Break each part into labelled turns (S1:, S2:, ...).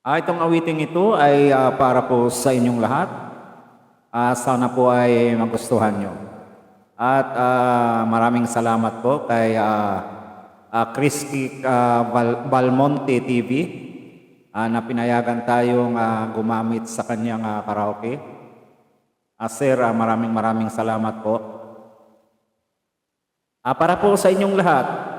S1: Itong awiting ito ay para po sa inyong lahat. Sana po ay magustuhan nyo. At maraming salamat po kay Christy Balmonte TV na pinayagan tayong gumamit sa kanyang karaoke. Sir, maraming salamat po. Para po sa inyong lahat.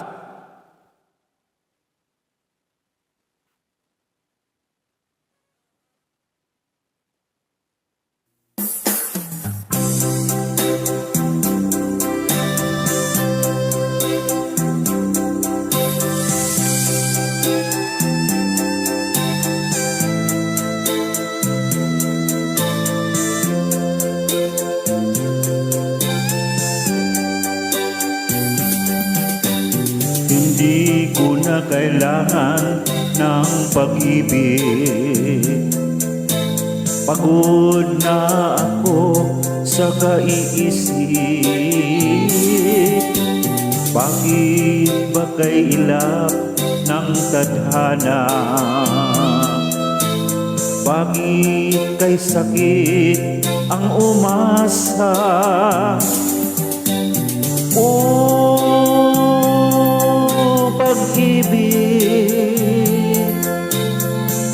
S2: Hindi ko na kailangan ng pag-ibig. Pagod na ako sa kaiisip. Bakit ba kay ilap ng tadhana? Bakit kay sakit ang umasa? Pag-ibig,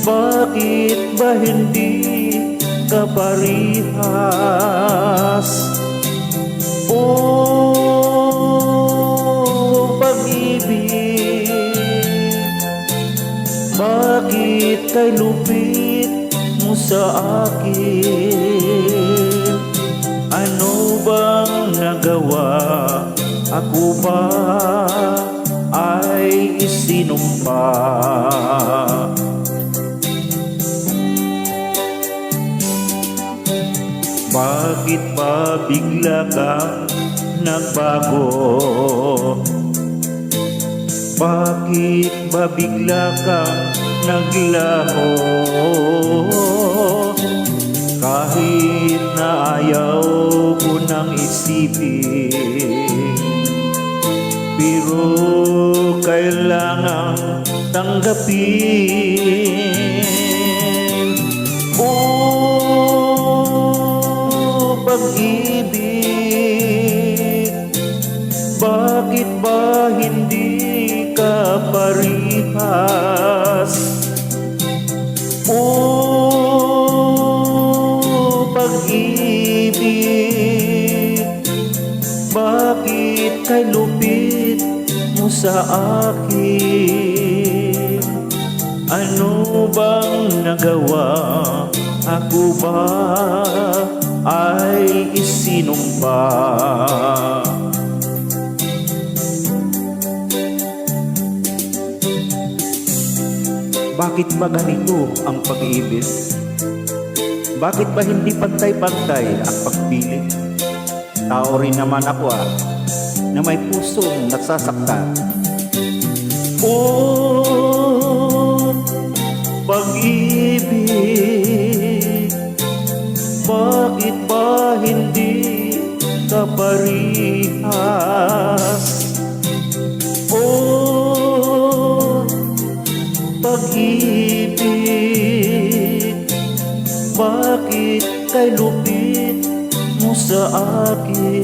S2: bakit ba hindi ka parihas? Pag-ibig, bakit kay lupit mo sa akin? Ano bang nagawa? Ako ba ay isinumpa? Bakit ba bigla kang nagbago? Bakit ba bigla kang naglaho? Kahit na ayaw ko nang isipin, pero kailangang tanggapin. Pag-ibig, bakit ba hindi ka parihas? Pag-ibig, bakit kay lupit mo sa akin? Ano bang nagawa? Ako ba ay isinumpa? Bakit ba ganito ang pag-ibig? Bakit ba hindi pantay-pantay ang pagpili? Tao rin naman ako na may pusong nasasaktan. Pag-ibig, bakit ba hindi ka parihas? Pag-ibig, bakit kay lupit mo sa akin?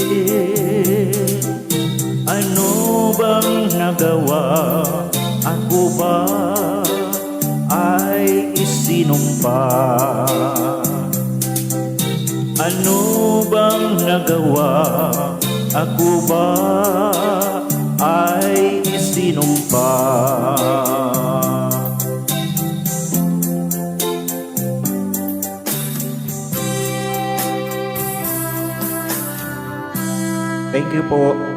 S2: Ano bang nagawa? Ako ba ay isinumpa? Ano bang nagawa? Ako ba ay isinumpa?
S1: Thank you po.